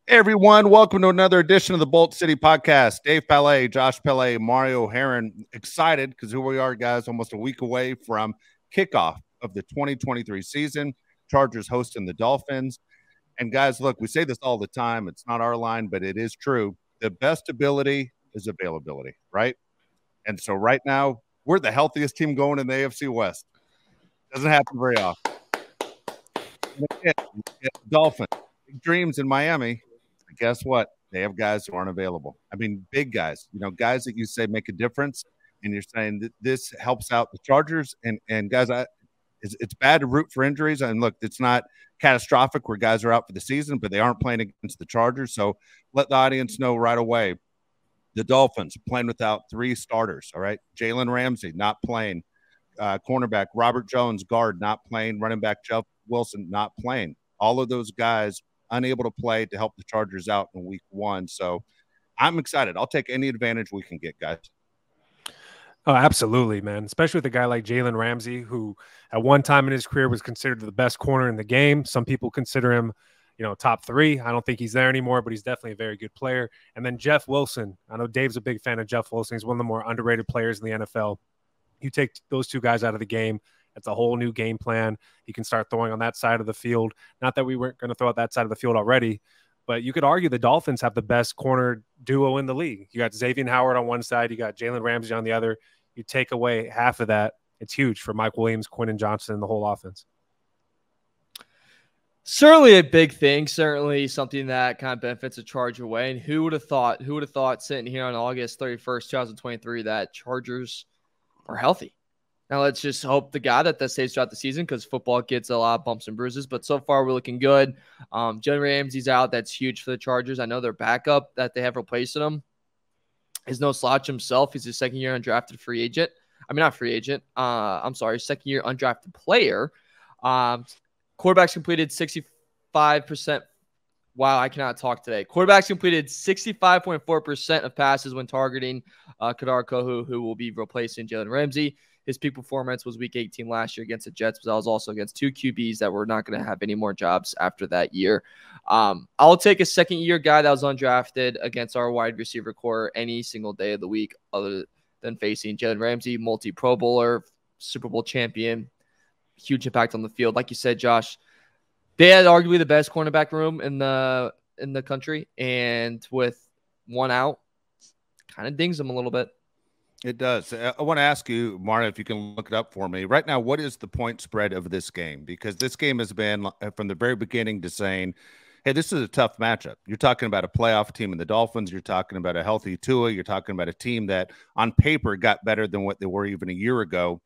Hey everyone, welcome to another edition of the Bolt City Podcast. Dave Palais, Josh Palais, Mario Heron. Excited because here we are, guys, almost a week away from kickoff of the 2023 season. Chargers hosting the Dolphins. And guys, look, we say this all the time. It's not our line, but it is true. The best ability is availability, right? And so right now, we're the healthiest team going in the AFC West. Doesn't happen very often. And again, Dolphins, big dreams in Miami. Guess what? They have guys who aren't available. I mean, big guys, guys that you say make a difference. And you're saying that this helps out the Chargers. And guys, it's bad to root for injuries. And look, it's not catastrophic where guys are out for the season, but they aren't playing against the Chargers. So let the audience know right away. The Dolphins playing without 3 starters. All right. Jalen Ramsey not playing. Cornerback Robert Jones, guard, not playing. Running back Jeff Wilson not playing. All of those guys unable to play to help the Chargers out in week 1. So I'm excited. I'll take any advantage we can get, guys. Oh, absolutely, man. Especially with a guy like Jalen Ramsey, who at one time in his career was considered the best corner in the game. Some people consider him, top 3. I don't think he's there anymore, but he's definitely a very good player. And then Jeff Wilson. I know Dave's a big fan of Jeff Wilson. He's one of the more underrated players in the NFL. You take those 2 guys out of the game, it's a whole new game plan. He can start throwing on that side of the field. Not that we weren't going to throw out that side of the field already, but you could argue the Dolphins have the best corner duo in the league. You got Xavier Howard on one side. You got Jalen Ramsey on the other. You take away half of that, it's huge for Mike Williams, Quentin Johnson, and the whole offense. Certainly a big thing. Certainly something that kind of benefits a Charger way. And who would have thought sitting here on August 31st, 2023, that Chargers are healthy? Now, let's just hope to God that stays throughout the season because football gets a lot of bumps and bruises. But so far, we're looking good. Jalen Ramsey's out. That's huge for the Chargers. I know their backup that they have replacing him is no slouch himself. He's a second-year undrafted free agent. I mean, not free agent. Second-year undrafted player. Quarterbacks completed 65%. Wow, I cannot talk today. Quarterbacks completed 65.4% of passes when targeting Kadar Kohu, who will be replacing Jalen Ramsey. His peak performance was week 18 last year against the Jets, but that was also against 2 QBs that were not going to have any more jobs after that year. I'll take a second-year guy that was undrafted against our wide receiver core any single day of the week other than facing Jalen Ramsey, multi-Pro Bowler, Super Bowl champion, huge impact on the field. Like you said, Josh, they had arguably the best cornerback room in the country, and with one out, kind of dings them a little bit. It does. I want to ask you, Mario, if you can look it up for me. Right now, what is the point spread of this game? Because this game has been, from the very beginning, to saying, hey, this is a tough matchup. You're talking about a playoff team in the Dolphins. You're talking about a healthy Tua. You're talking about a team that, on paper, got better than what they were even a year ago,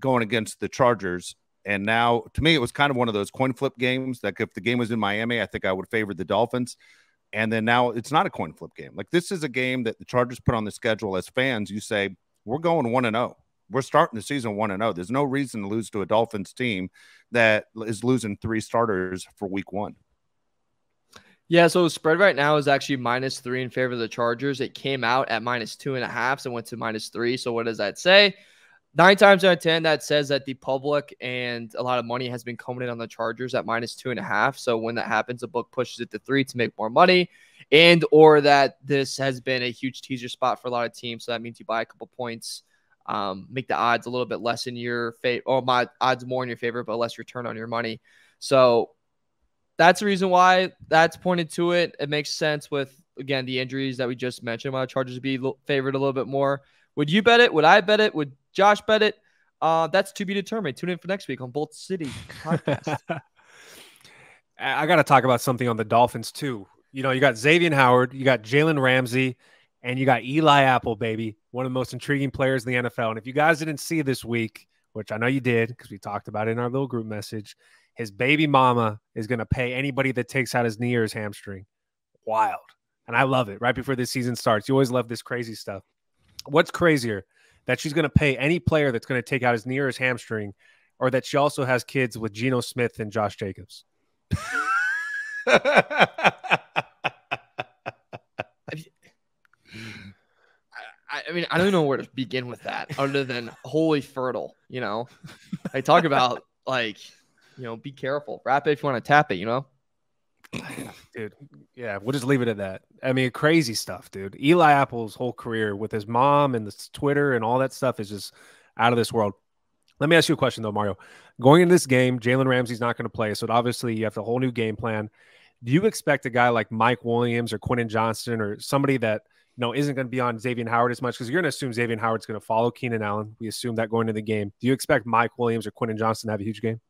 going against the Chargers. And now, to me, it was kind of one of those coin flip games. Like, if the game was in Miami, I think I would favor the Dolphins. And then now it's not a coin flip game. Like, this is a game that the Chargers put on the schedule. As fans, you say, we're going 1-0. We're starting the season 1-0. There's no reason to lose to a Dolphins team that is losing 3 starters for week 1. Yeah, so the spread right now is actually -3 in favor of the Chargers. It came out at -2.5, so went to -3. So what does that say? 9 times out of 10, that says that the public and a lot of money has been coming in on the Chargers at -2.5. So when that happens, the book pushes it to 3 to make more money, and or that this has been a huge teaser spot for a lot of teams. So that means you buy a couple points, make the odds a little bit less in your favor, or my odds more in your favor, but less return on your money. So that's the reason why that's pointed to it. It makes sense with, again, the injuries that we just mentioned, why the Chargers would be favored a little bit more. Would you bet it? Would I bet it? Would Josh bet it? That's to be determined. Tune in for next week on Bolt City Podcast. I got to talk about something on the Dolphins too. You got Xavier Howard, you got Jalen Ramsey, and you got Eli Apple, baby, one of the most intriguing players in the NFL. And if you guys didn't see this week, which I know you did because we talked about it in our little group message, his baby mama is going to pay anybody that takes out his knee or his hamstring. Wild. And I love it. Right before this season starts, you always love this crazy stuff. What's crazier, that she's going to pay any player that's going to take out his knee or his hamstring, or that she also has kids with Geno Smith and Josh Jacobs? I mean, I don't know where to begin with that other than holy fertile, I talk about, be careful. Wrap it if you want to tap it, Dude, yeah, we'll just leave it at that. I mean, crazy stuff, dude. Eli Apple's whole career with his mom and the Twitter and all that stuff is just out of this world. Let me ask you a question, though, Mario. Going into this game, Jalen Ramsey's not going to play, so obviously you have the whole new game plan. Do you expect a guy like Mike Williams or Quentin Johnston or somebody that isn't going to be on Xavier Howard as much? Because you're going to assume Xavier Howard's going to follow Keenan Allen. We assume that going into the game. Do you expect Mike Williams or Quentin Johnston to have a huge game?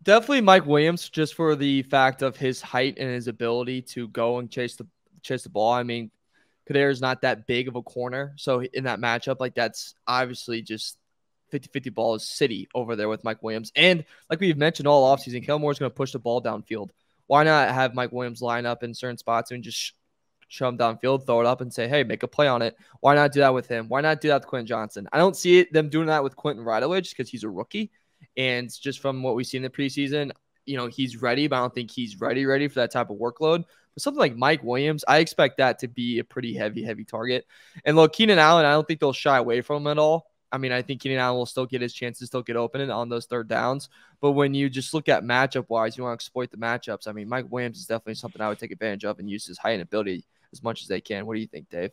Definitely Mike Williams, just for the fact of his height and his ability to go and chase the ball. I mean, Kader is not that big of a corner, so in that matchup, like that's obviously just 50-50 ball is city over there with Mike Williams. And like we've mentioned all offseason, Kellen Moore's going to push the ball downfield. Why not have Mike Williams line up in certain spots and just show him downfield, throw it up, and say, hey, make a play on it? Why not do that with him? Why not do that with Quentin Johnston? I don't see them doing that with Quentin right away just because he's a rookie. And just from what we've seen in the preseason, he's ready, but I don't think he's ready for that type of workload. But something like Mike Williams, I expect that to be a pretty heavy target. And look, Keenan Allen, I don't think they'll shy away from him at all. I mean, I think Keenan Allen will still get his chances, still get open on those third downs. But when you just look at matchup-wise, you want to exploit the matchups. I mean, Mike Williams is definitely something I would take advantage of and use his height and ability as much as they can. What do you think, Dave?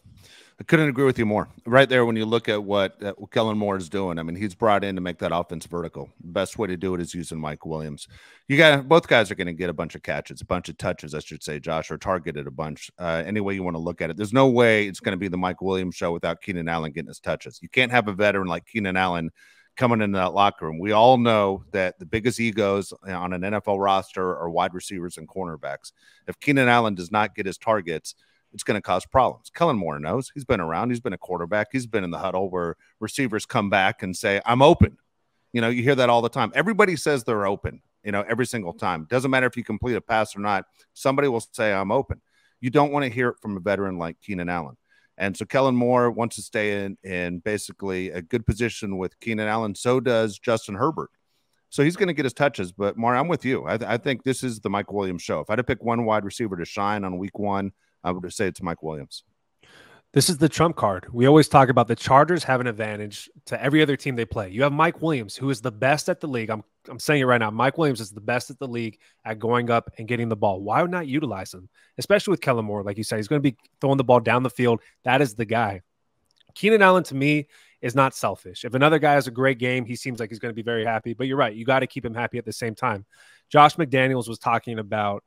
I couldn't agree with you more. Right there, when you look at what Kellen Moore is doing, I mean, he's brought in to make that offense vertical. The best way to do it is using Mike Williams. Both guys are going to get a bunch of catches, a bunch of touches, I should say, Josh, or targeted a bunch. Any way you want to look at it. There's no way it's going to be the Mike Williams show without Keenan Allen getting his touches. You can't have a veteran like Keenan Allen coming into that locker room. We all know that the biggest egos on an NFL roster are wide receivers and cornerbacks. If Keenan Allen does not get his targets, it's going to cause problems. Kellen Moore knows. He's been around. He's been a quarterback. He's been in the huddle where receivers come back and say, I'm open. You hear that all the time. Everybody says they're open, every single time. Doesn't matter if you complete a pass or not. Somebody will say, I'm open. You don't want to hear it from a veteran like Keenan Allen. And so Kellen Moore wants to stay in basically a good position with Keenan Allen. So does Justin Herbert. So he's going to get his touches. But, Mario, I'm with you. I think this is the Mike Williams show. If I had to pick one wide receiver to shine on week one, I would say it's Mike Williams. This is the trump card. We always talk about the Chargers have an advantage to every other team they play. You have Mike Williams, who is the best at the league. I'm saying it right now. Mike Williams is the best at the league at going up and getting the ball. Why would not utilize him? Especially with Kellen Moore, like you said, he's going to be throwing the ball down the field. That is the guy. Keenan Allen, to me, is not selfish. If another guy has a great game, he seems like he's going to be very happy. But you're right. You got to keep him happy at the same time. Josh McDaniels was talking about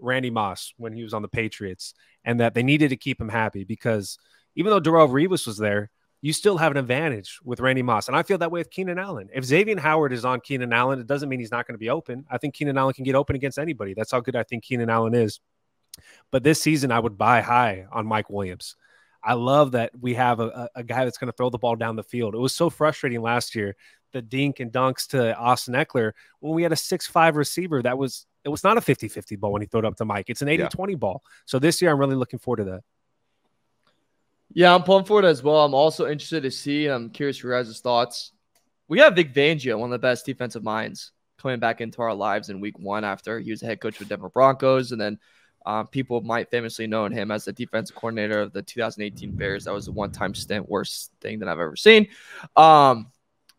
Randy Moss when he was on the Patriots, and that they needed to keep him happy because even though Darrelle Revis was there, you still have an advantage with Randy Moss. And I feel that way with Keenan Allen. If Xavier Howard is on Keenan Allen, it doesn't mean he's not going to be open. I think Keenan Allen can get open against anybody. That's how good I think Keenan Allen is. But this season, I would buy high on Mike Williams. I love that we have a guy that's going to throw the ball down the field. It was so frustrating last year, the dink and dunks to Austin Eckler, when we had a 6'5" receiver that was – it was not a 50-50 ball when he threw it up to Mike. It's an 80-20 ball. So this year, I'm really looking forward to that. Yeah, I'm pumped for it as well. I'm also interested to see. I'm curious for your guys' thoughts. We have Vic Fangio, one of the best defensive minds, coming back into our lives in week one after he was the head coach with Denver Broncos. And then people might famously know him as the defensive coordinator of the 2018 Bears. That was a one-time stint, worst thing that I've ever seen.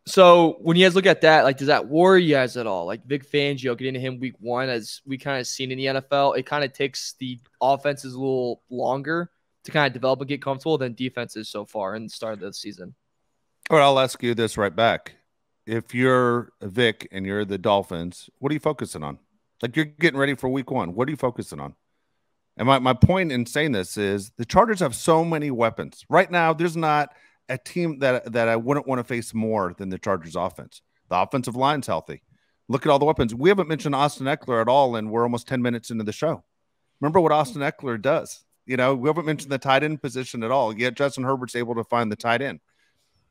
So when you guys look at that, like, does that worry you guys at all? Like Vic Fangio, getting to him week one, as we kind of seen in the NFL, it kind of takes the offenses a little longer to kind of develop and get comfortable than defenses so far in the start of the season. All right, I'll ask you this right back. If you're Vic and you're the Dolphins, what are you focusing on? Like, you're getting ready for week one. What are you focusing on? And my point in saying this is the Chargers have so many weapons. Right now, there's not a team that I wouldn't want to face more than the Chargers offense. The offensive line's healthy. Look at all the weapons. We haven't mentioned Austin Eckler at all, and we're almost 10 minutes into the show. Remember what Austin Eckler does. We haven't mentioned the tight end position at all, yet Justin Herbert's able to find the tight end.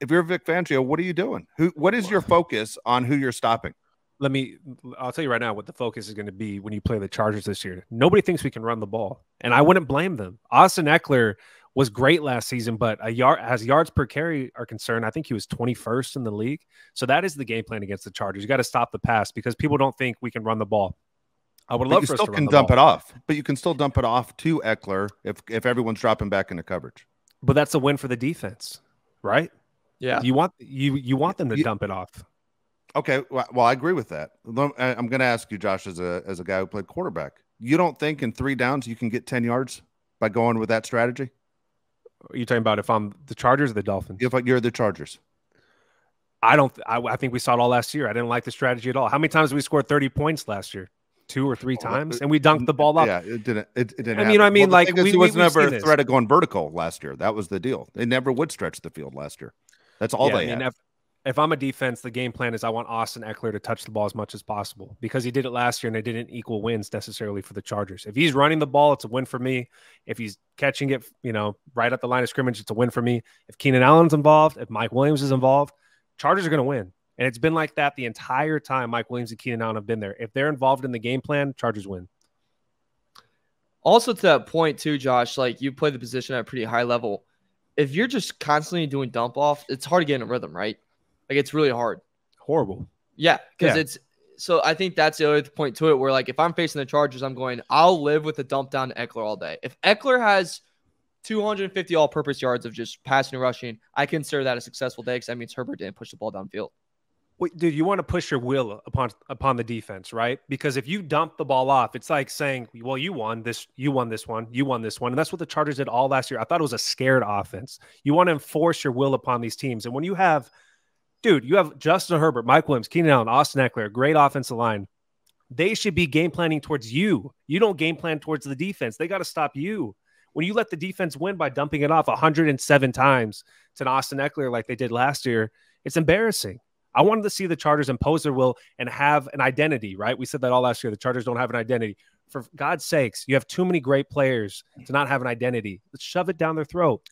If you're Vic Fangio, what are you doing? What is your focus on who you're stopping? I'll tell you right now what the focus is going to be when you play the Chargers this year. Nobody thinks we can run the ball, and I wouldn't blame them. Austin Eckler was great last season, but as yards per carry are concerned, I think he was 21st in the league. So that is the game plan against the Chargers. You got to stop the pass because people don't think we can run the ball. I would love for us to run the ball. You still can dump it off, but you can still dump it off to Eckler if everyone's dropping back into coverage. But that's a win for the defense, right? Yeah. You want them to dump it off. Okay, well, I agree with that. I'm going to ask you, Josh, as a guy who played quarterback. You don't think in 3 downs you can get 10 yards by going with that strategy? Are you talking about if I'm the Chargers or the Dolphins? If you're the Chargers. I think we saw it all last year. I didn't like the strategy at all. How many times did we score 30 points last year? 2 or 3 times, and we dunked the ball up. Yeah, it didn't. It didn't. I mean, happen. Like we was never a threat of going vertical last year. That was the deal. They never would stretch the field last year. That's all they had. If I'm a defense, the game plan is I want Austin Eckler to touch the ball as much as possible because he did it last year and it didn't equal wins necessarily for the Chargers. If he's running the ball, it's a win for me. If he's catching it, right at the line of scrimmage, it's a win for me. If Keenan Allen's involved, if Mike Williams is involved, Chargers are going to win. And it's been like that the entire time Mike Williams and Keenan Allen have been there. If they're involved in the game plan, Chargers win. Also to that point too, Josh, like you play the position at a pretty high level. If you're just constantly doing dump off, it's hard to get in a rhythm, right? Like it's really hard. Horrible. Yeah, because so I think that's the other point to it where like if I'm facing the Chargers, I'll live with a dump down to Eckler all day. If Eckler has 250 all-purpose yards of just passing and rushing, I consider that a successful day because that means Herbert didn't push the ball downfield. Wait, dude, you want to push your will upon the defense, right? Because if you dump the ball off, it's like saying, well, you won this one. And that's what the Chargers did all last year. I thought it was a scared offense. You want to enforce your will upon these teams. And when you have Justin Herbert, Mike Williams, Keenan Allen, Austin Eckler, great offensive line, they should be game planning towards you. You don't game plan towards the defense. They got to stop you. When you let the defense win by dumping it off 107 times to Austin Eckler like they did last year, it's embarrassing. I wanted to see the Chargers impose their will and have an identity, right? We said that all last year. The Chargers don't have an identity. For God's sakes, you have too many great players to not have an identity. Let's shove it down their throat.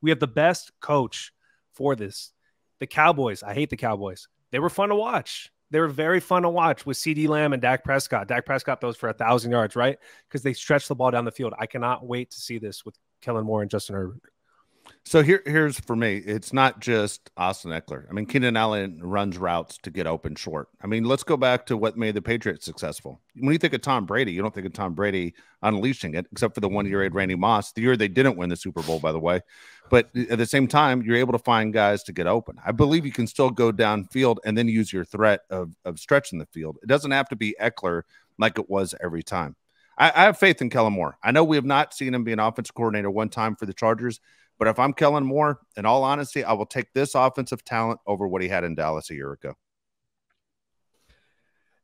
We have the best coach for this. The Cowboys, I hate the Cowboys. They were fun to watch. They were very fun to watch with CeeDee Lamb and Dak Prescott. Dak Prescott throws for 1,000 yards, right? Because they stretch the ball down the field. I cannot wait to see this with Kellen Moore and Justin Herbert. So here's for me, it's not just Austin Eckler. I mean, Keenan Allen runs routes to get open short. I mean, let's go back to what made the Patriots successful. When you think of Tom Brady, you don't think of Tom Brady unleashing it, except for the 1 year he had Randy Moss, the year they didn't win the Super Bowl, by the way. But at the same time, you're able to find guys to get open. I believe you can still go downfield and then use your threat of stretching the field. It doesn't have to be Eckler like it was every time. I have faith in Kellen Moore. I know we have not seen him be an offensive coordinator one time for the Chargers, but if I'm Kellen Moore, in all honesty, I will take this offensive talent over what he had in Dallas a year ago.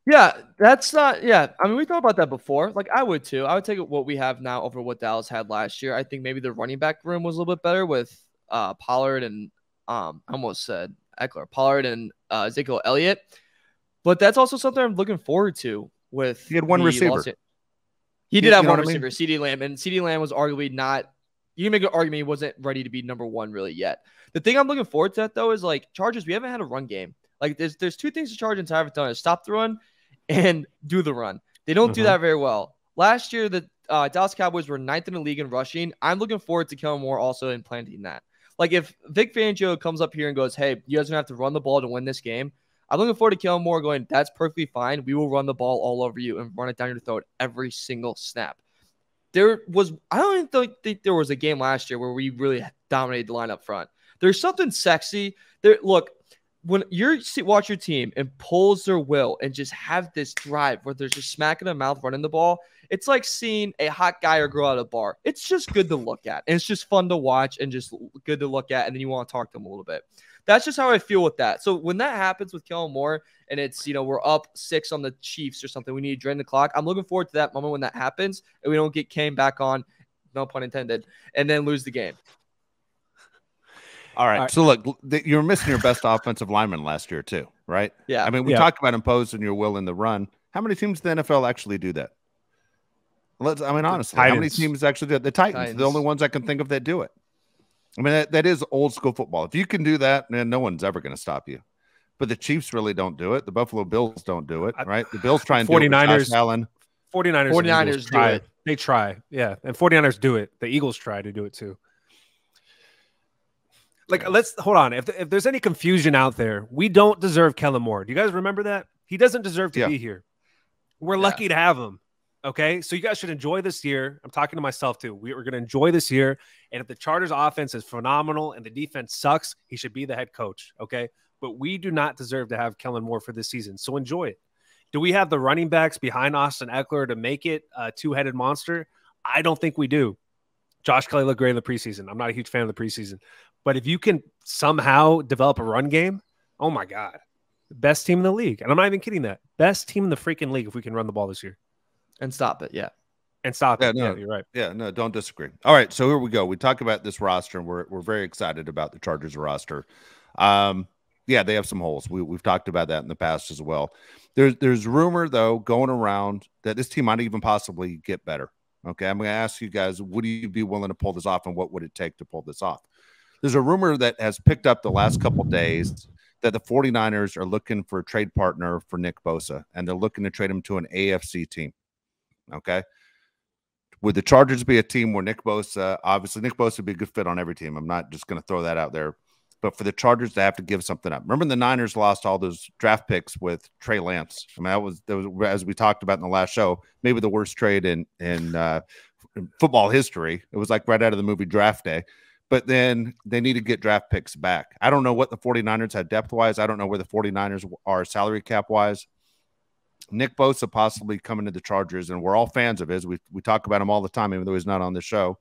Yeah, that's not – yeah. I mean, we talked about that before. Like, I would too. I would take what we have now over what Dallas had last year. I think maybe the running back room was a little bit better with Pollard and I almost said Eckler. Pollard and Ezekiel Elliott. But that's also something I'm looking forward to with – He had one receiver. He did have one receiver, CeeDee Lamb. And CeeDee Lamb was arguably not – you can make an argument he wasn't ready to be number one really yet. The thing I'm looking forward to that, though, is like Chargers, we haven't had a run game. Like there's two things the Chargers haven't done is stop the run and do the run. They don't do that very well. Last year, the Dallas Cowboys were 9th in the league in rushing. I'm looking forward to Kellen Moore also implanting that. Like if Vic Fangio comes up here and goes, hey, you guys are going to have to run the ball to win this game. I'm looking forward to Kellen Moore going, that's perfectly fine. We will run the ball all over you and run it down your throat every single snap. I don't even think there was a game last year where we really dominated the line up front. There's something sexy there. Look, when you watch your team impose their will and just have this drive where there's just smack in the mouth running the ball, it's like seeing a hot guy or girl at a bar. It's just good to look at. And it's just fun to watch and just good to look at. And then you want to talk to them a little bit. That's just how I feel with that. So when that happens with Kellen Moore and it's, we're up 6 on the Chiefs or something, we need to drain the clock. I'm looking forward to that moment when that happens and we don't get Kane back on, no pun intended, and then lose the game. All right. So look, you're missing your best offensive lineman last year too, right? Yeah. I mean, we talked about imposing your will in the run. How many teams in the NFL actually do that? Honestly, how many teams actually do it? The Titans. The only ones I can think of that do it. I mean, that is old school football. If you can do that, man, no one's ever going to stop you. But the Chiefs really don't do it. The Buffalo Bills don't do it, right? The Bills try and 49ers, do it with Josh Allen. 49ers do it. They try. Yeah. And 49ers do it. The Eagles try to do it too. Like, let's hold on. If there's any confusion out there, we don't deserve Kellen Moore. Do you guys remember that? He doesn't deserve to be here. We're lucky to have him. Okay, so you guys should enjoy this year. I'm talking to myself too. We're going to enjoy this year. And if the Chargers offense is phenomenal and the defense sucks, he should be the head coach. Okay, but we do not deserve to have Kellen Moore for this season. So enjoy it. Do we have the running backs behind Austin Eckler to make it a two-headed monster? I don't think we do. Josh Kelly looked great in the preseason. I'm not a huge fan of the preseason. But if you can somehow develop a run game, oh, my God. Best team in the league. And I'm not even kidding that. Best team in the freaking league if we can run the ball this year. And stop it, yeah. And stop it. No, yeah, you're right. Yeah, no, don't disagree. All right, so here we go. We talk about this roster, and we're very excited about the Chargers roster. Yeah, they have some holes. We've talked about that in the past as well. There's rumor, though, going around that this team might even possibly get better. Okay, I'm going to ask you guys, would you be willing to pull this off, and what would it take to pull this off? There's a rumor that has picked up the last couple of days that the 49ers are looking for a trade partner for Nick Bosa, and they're looking to trade him to an AFC team. Okay. Would the Chargers be a team where Nick Bosa, obviously Nick Bosa would be a good fit on every team. I'm not just going to throw that out there, but for the Chargers to have to give something up. Remember the Niners lost all those draft picks with Trey Lance. I mean, that was as we talked about in the last show, maybe the worst trade in football history. It was like right out of the movie Draft Day. But then they need to get draft picks back. I don't know what the 49ers have depth-wise. I don't know where the 49ers are salary cap-wise. Nick Bosa possibly coming to the Chargers, and we're all fans of his. We talk about him all the time, even though he's not on the show.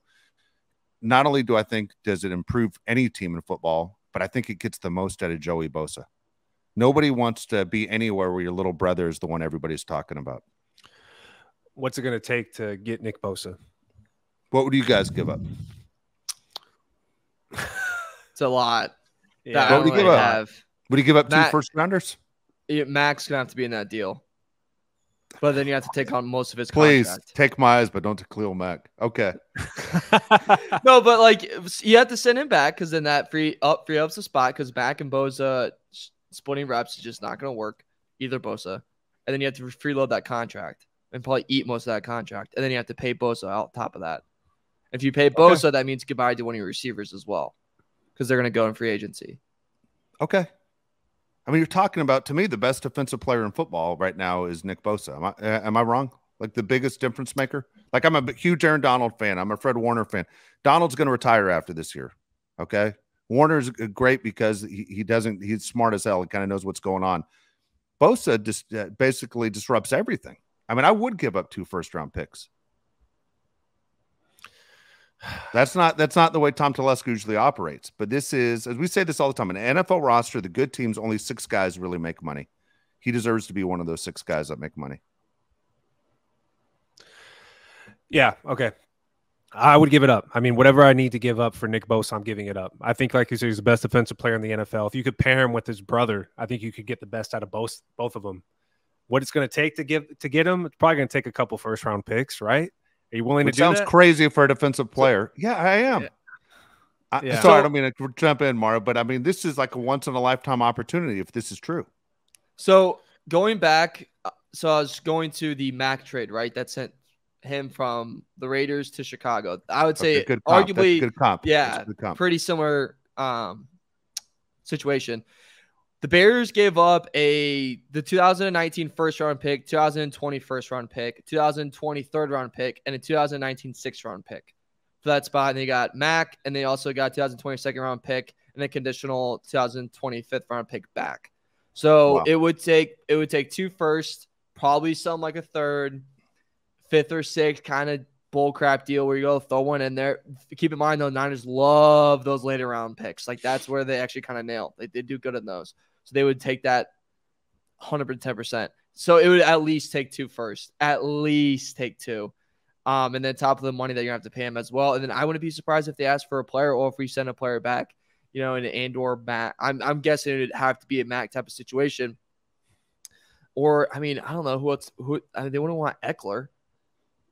Not only do I think does it improve any team in football, but I think it gets the most out of Joey Bosa. Nobody wants to be anywhere where your little brother is the one everybody's talking about. What's it going to take to get Nick Bosa? What would you guys give up? It's a lot. Yeah. What would you give up? Would you give up 2 first-rounders? Mac's going to have to be in that deal. But then you have to take on most of his Please contract. take my eyes, but don't take Khalil Mack. Okay. No, but like you have to send him back because then that free ups the spot because Mack and Bosa splitting reps is just not going to work. Either Bosa. And then you have to freeload that contract and probably eat most of that contract. And then you have to pay Bosa out top of that. If you pay Bosa, that means goodbye to one of your receivers as well because they're going to go in free agency. Okay. I mean, you're talking about, to me, the best defensive player in football right now is Nick Bosa. Am I wrong? Like the biggest difference maker? Like I'm a huge Aaron Donald fan. I'm a Fred Warner fan. Donald's going to retire after this year. Okay. Warner's great because he's smart as hell. He kind of knows what's going on. Bosa just basically disrupts everything. I mean, I would give up 2 first-round picks. That's not the way Tom Telesco usually operates. But this is, as we say this all the time, an NFL roster, the good teams, only 6 guys really make money. He deserves to be one of those 6 guys that make money. Yeah, okay. I would give it up. I mean, whatever I need to give up for Nick Bosa, I'm giving it up. I think, like you said, he's the best defensive player in the NFL. If you could pair him with his brother, I think you could get the best out of both of them. What it's going to take to get him, it's probably going to take a couple first-round picks, right? Are you willing to do that? Sounds crazy for a defensive player. Yeah, I am. Yeah. Sorry, I don't mean to jump in, Mario, but I mean, this is like a once-in-a-lifetime opportunity if this is true. So going back, I was going to the Mac trade, right? That sent him from the Raiders to Chicago. I would say good comp. arguably, good comp. Yeah, good comp. Pretty similar situation. The Bears gave up the 2019 first-round pick, 2020 first-round pick, 2020 third-round pick, and a 2019 sixth-round pick for that spot. And they got Mac, and they also got 2020 second-round pick and a conditional 2020 fifth-round pick back. So It would take 2 firsts, probably some like a third, 5th or 6th kind of bullcrap deal where you go throw one in there. Keep in mind, though, Niners love those later round picks. Like that's where they actually kind of nail. They do good in those. So they would take that 110%. So it would at least take 2 first. At least take 2. And then top of the money that you're going to have to pay him as well. And then I wouldn't be surprised if they ask for a player or if we send a player back, and/or Mac. I'm guessing it would have to be a Mac type of situation. Or, I mean, I don't know who they wouldn't want Eckler.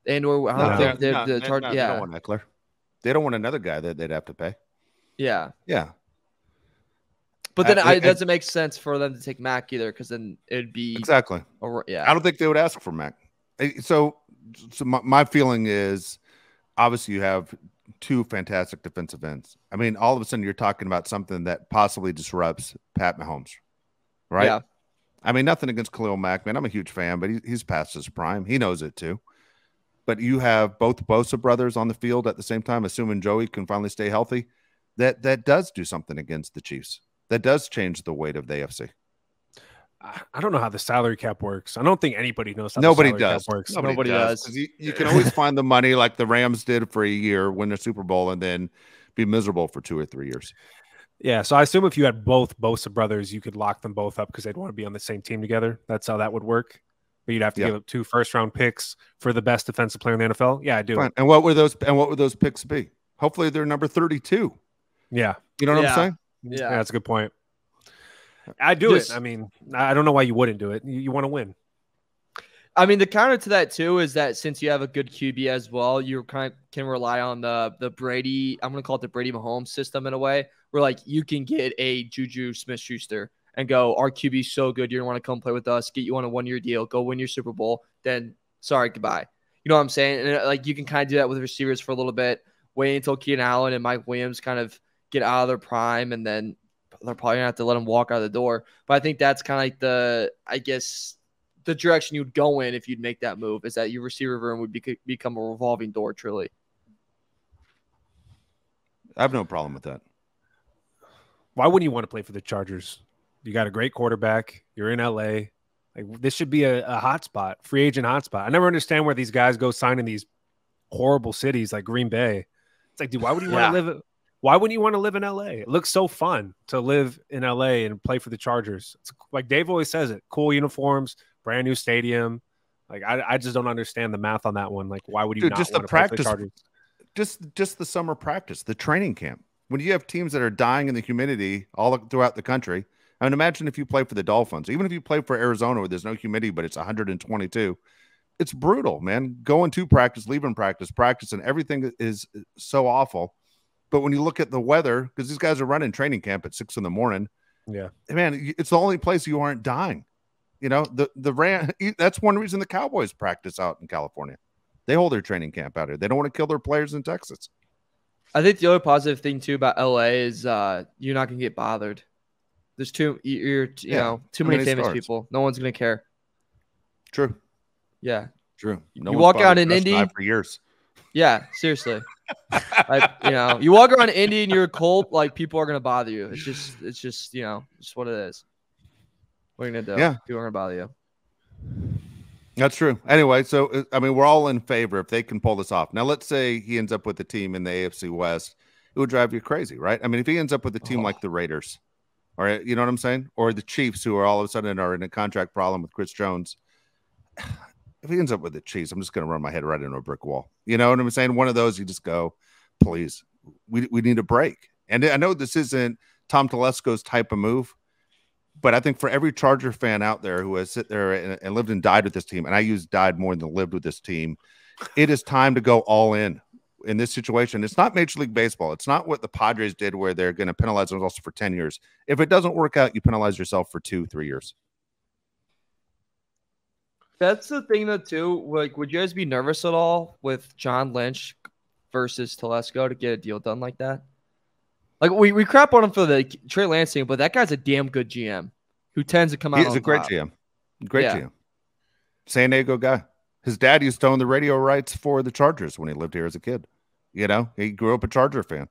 And/or I don't think the charge. They don't want Eckler. They don't want another guy that they'd have to pay. Yeah. Yeah. But then it doesn't make sense for them to take Mac either, because then it'd be exactly. Yeah, I don't think they would ask for Mac. So my feeling is, obviously, you have 2 fantastic defensive ends. I mean, all of a sudden, you're talking about something that possibly disrupts Pat Mahomes, right? Yeah. I mean, nothing against Khalil Mack, man. I'm a huge fan, but he's past his prime. He knows it too. But you have both Bosa brothers on the field at the same time, assuming Joey can finally stay healthy. That does do something against the Chiefs. That does change the weight of the AFC. I don't know how the salary cap works. I don't think anybody knows how Nobody the salary does. cap works. Nobody does. You can always find the money like the Rams did for a year, win the Super Bowl, and then be miserable for 2 or 3 years. Yeah, so I assume if you had both Bosa brothers, you could lock them both up because they'd want to be on the same team together. That's how that would work. But you'd have to give up 2 first-round picks for the best defensive player in the NFL. Yeah, I do. Fine. And what would those picks be? Hopefully they're number 32. Yeah. You know what I'm saying? Yeah, that's a good point. I do it. I mean, I don't know why you wouldn't do it. You want to win. I mean, the counter to that too is that since you have a good QB as well, you kind of can rely on the Brady. I'm going to call it the Brady Mahomes system in a way, where like you can get a Juju Smith-Schuster and go, our QB's so good, you're going to want to come play with us, get you on a 1-year deal, go win your Super Bowl. Then sorry, goodbye. You know what I'm saying? And like you can kind of do that with receivers for a little bit, wait until Keenan Allen and Mike Williams kind of get out of their prime, and then they're probably gonna have to let them walk out of the door. But I think that's kind of like the direction you'd go in if you'd make that move, is that your receiver room would become a revolving door, truly. I have no problem with that. Why wouldn't you want to play for the Chargers? You got a great quarterback. You're in LA. Like, this should be a hot spot, free agent hot spot. I never understand where these guys go sign in these horrible cities like Green Bay. It's like, dude, why would you want to live? Why wouldn't you want to live in LA? It looks so fun to live in LA and play for the Chargers. It's like Dave always says it. Cool uniforms, brand new stadium. Like, I just don't understand the math on that one. Like, why would you not just want the to play for practice, the Chargers? Just the summer practice, the training camp. When you have teams that are dying in the humidity all throughout the country, I mean, imagine if you play for the Dolphins, even if you play for Arizona where there's no humidity, but it's 122. It's brutal, man. Going to practice, leaving practice, and everything is so awful. But when you look at the weather, because these guys are running training camp at 6 a.m, yeah, man, it's the only place you aren't dying. You know, that's one reason the Cowboys practice out in California. They hold their training camp out here. They don't want to kill their players in Texas. I think the other positive thing too about LA is you're not gonna get bothered. There's too many famous people. No one's gonna care. True. Yeah. True. You walk out in Indy for years. Yeah, seriously. You walk around Indy and you're cold, like people are gonna bother you. It's just just what it is. What are you gonna do? Yeah. People are gonna bother you. That's true. Anyway, so I mean, we're all in favor if they can pull this off. Now, let's say he ends up with a team in the AFC West. It would drive you crazy, right? I mean, if he ends up with a team like the Raiders, or you know what I'm saying, or the Chiefs, who are all of a sudden are in a contract problem with Chris Jones. If he ends up with the Chiefs, I'm just going to run my head right into a brick wall. You know what I'm saying? One of those, you just go, please, we need a break. And I know this isn't Tom Telesco's type of move, but I think for every Charger fan out there who has sit there and lived and died with this team, and I use died more than lived with this team, it is time to go all in this situation. It's not Major League Baseball. It's not what the Padres did where they're going to penalize themselves for 10 years. If it doesn't work out, you penalize yourself for 2-3 years. That's the thing, though, too. Like, would you guys be nervous at all with John Lynch versus Telesco to get a deal done like that? Like, we crap on him for the Trey Lance thing, but that guy's a damn good GM who tends to come out. He's a great GM. Great GM. San Diego guy. His dad used to own the radio rights for the Chargers when he lived here as a kid. You know, he grew up a Charger fan.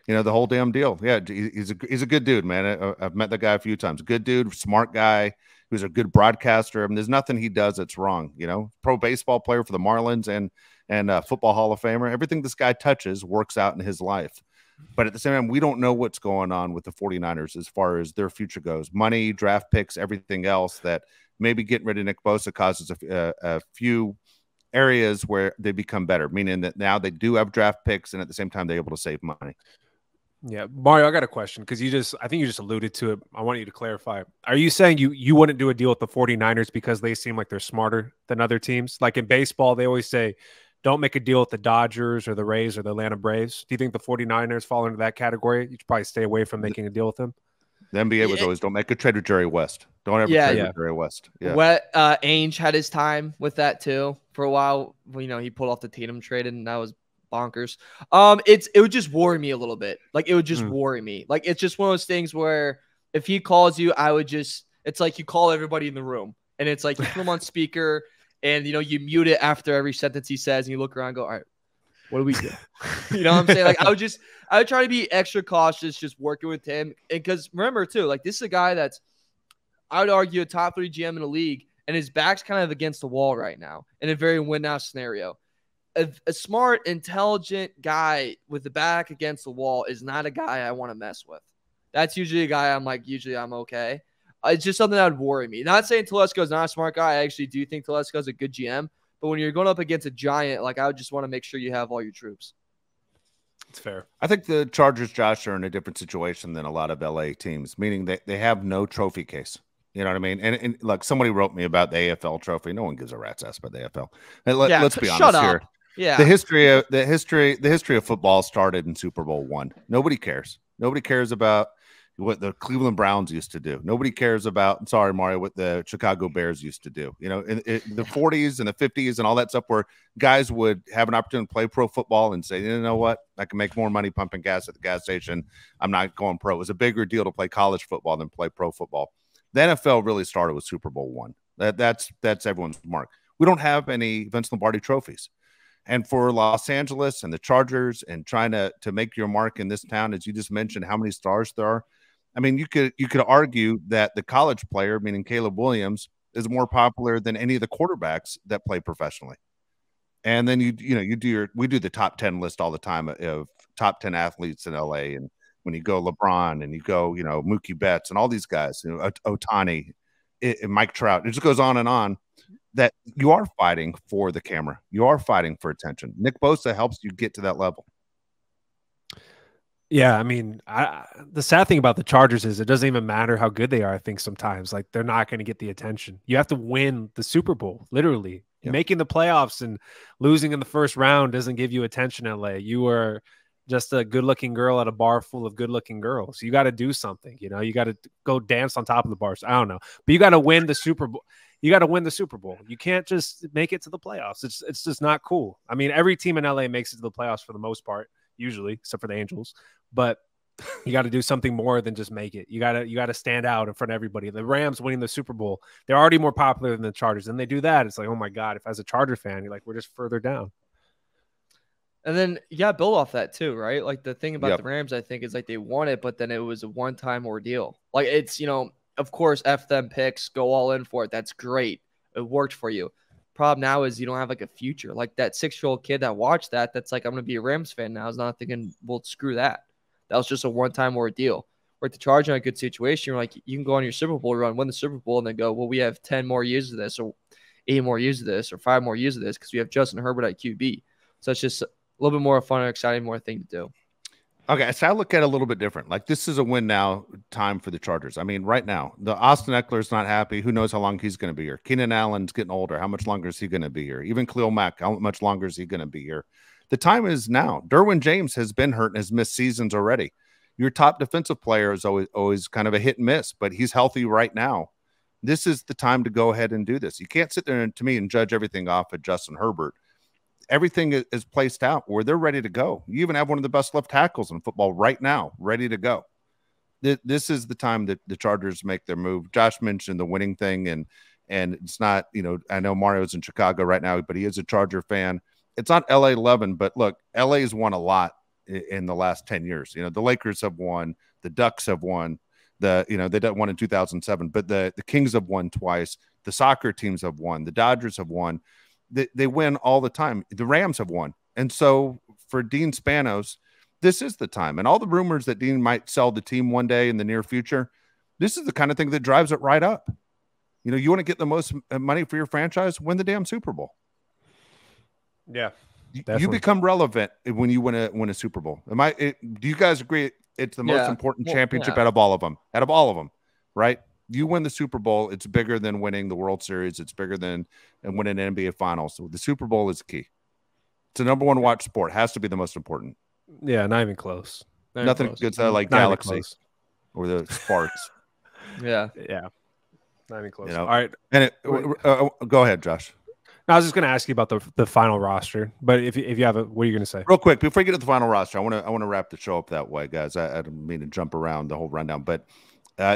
You know, the whole damn deal. Yeah, he's a good dude, man. I've met the guy a few times. Good dude, smart guy. Who's a good broadcaster. I mean, there's nothing he does that's wrong. You know, pro baseball player for the Marlins and football Hall of Famer. Everything this guy touches works out in his life. But at the same time, we don't know what's going on with the 49ers as far as their future goes. Money, draft picks, everything else that maybe getting rid of Nick Bosa causes a few areas where they become better, meaning that now they do have draft picks and at the same time they're able to save money. Yeah, Mario, I got a question because I think you just alluded to it. I want you to clarify. Are you saying you wouldn't do a deal with the 49ers because they seem like they're smarter than other teams? Like in baseball, they always say, don't make a deal with the Dodgers or the Rays or the Atlanta Braves. Do you think the 49ers fall into that category? You should probably stay away from making a deal with them. The NBA was always, don't make a trade with Jerry West. Don't ever trade with Jerry West. Yeah. Ainge had his time with that too for a while. You know, he pulled off the Tatum trade and that was bonkers. It would just worry me a little bit. Like it would just worry me. Like it's just one of those things where if he calls you, it's like you call everybody in the room and it's like you put him on speaker and you mute it after every sentence he says and you look around and go, all right, what do we do? You know what I'm saying? Like I would try to be extra cautious just working with him. And because remember too, like this is a guy that's I would argue, a top 3 GM in the league, and his back's kind of against the wall right now in a very win-now scenario. A smart, intelligent guy with the back against the wall is not a guy I want to mess with. That's usually a guy I'm okay. It's just something that would worry me. Not saying Telesco's not a smart guy. I actually do think Telesco's a good GM. But when you're going up against a giant, like, I would just want to make sure you have all your troops. It's fair. I think the Chargers, Josh, are in a different situation than a lot of LA teams, meaning they have no trophy case. You know what I mean? And look, somebody wrote me about the AFL trophy. No one gives a rat's ass about the AFL. Let's be honest here. Yeah. The history of football started in Super Bowl I. Nobody cares. Nobody cares about what the Cleveland Browns used to do. Nobody cares about, sorry, Mario, what the Chicago Bears used to do. You know, in the 40s and the 50s and all that stuff, where guys would have an opportunity to play pro football and say, you know what, I can make more money pumping gas at the gas station. I'm not going pro. It was a bigger deal to play college football than play pro football. The NFL really started with Super Bowl I. That's everyone's mark. We don't have any Vince Lombardi trophies. And for Los Angeles and the Chargers and trying to make your mark in this town, as you just mentioned, how many stars there are. I mean, you could argue that the college player, meaning Caleb Williams, is more popular than any of the quarterbacks that play professionally. And then we do the top 10 list all the time of top 10 athletes in LA. And when you go LeBron and you go, Mookie Betts and all these guys, Ohtani, Mike Trout, it just goes on, that you are fighting for the camera. You are fighting for attention. Nick Bosa helps you get to that level. Yeah, I mean, the sad thing about the Chargers is it doesn't even matter how good they are. I think sometimes, like, they're not going to get the attention. You have to win the Super Bowl, literally. Yep. Making the playoffs and losing in the first round doesn't give you attention, LA. You are just a good-looking girl at a bar full of good-looking girls. You got to do something. You got to go dance on top of the bars. I don't know, but you got to win the Super Bowl. You got to win the Super Bowl. You can't just make it to the playoffs. It's just not cool. I mean, every team in LA makes it to the playoffs for the most part, usually, except for the Angels. But you got to do something more than just make it. You got to stand out in front of everybody. The Rams winning the Super Bowl, they're already more popular than the Chargers. And they do that. It's like, oh my God, if as a Charger fan, you're like, we're just further down. And then you got to build off that too, right? Like, the thing about the Rams, I think, is like they won it, but then it was a one-time ordeal. Like, it's, of course, F them picks, go all in for it. That's great. It worked for you. Problem now is you don't have like a future. Like, that 6-year-old kid that watched that's like, I'm going to be a Rams fan now, is not thinking, well, screw that. That was just a one-time ordeal. We're at the Chargers in a good situation. You're like, you can go on your Super Bowl run, win the Super Bowl, and then go, well, we have 10 more years of this, or 8 more years of this, or 5 more years of this, because we have Justin Herbert at QB. So it's just a little bit more fun and exciting, more thing to do. Okay, so I look at it a little bit different. Like, this is a win now time for the Chargers. I mean, right now, the Austin Eckler's not happy. Who knows how long he's going to be here? Keenan Allen's getting older. How much longer is he going to be here? Even Khalil Mack, how much longer is he going to be here? The time is now. Derwin James has been hurt and has missed seasons already. Your top defensive player is always kind of a hit and miss, but he's healthy right now. This is the time to go ahead and do this. You can't sit there to me and judge everything off of Justin Herbert. Everything is placed out where they're ready to go. You even have one of the best left tackles in football right now, ready to go. This is the time that the Chargers make their move. Josh mentioned the winning thing, and it's not, I know Mario's in Chicago right now, but he is a Charger fan. It's not LA 11, but look, LA's won a lot in the last 10 years. The Lakers have won, the Ducks have won, they won in 2007, but the Kings have won twice. The soccer teams have won. The Dodgers have won. They win all the time. The Rams have won. And so for Dean Spanos, this is the time. And all the rumors that Dean might sell the team one day in the near future, this is the kind of thing that drives it right up. You want to get the most money for your franchise, win the damn Super Bowl. Yeah. Definitely. You become relevant when you win a Super Bowl. Do you guys agree it's the most important championship out of all of them? Out of all of them, right? You win the Super Bowl, it's bigger than winning the World Series. It's bigger than winning an NBA Finals. So the Super Bowl is key. It's the number one watch sport. Has to be the most important. Yeah, not even close. Nothing gets like not Galaxy or the Sparks. Yeah. Not even close. All right. And go ahead, Josh. No, I was just going to ask you about the final roster, but if you have what are you going to say? Real quick, before you get to the final roster, I want to wrap the show up that way, guys. I didn't mean to jump around the whole rundown, but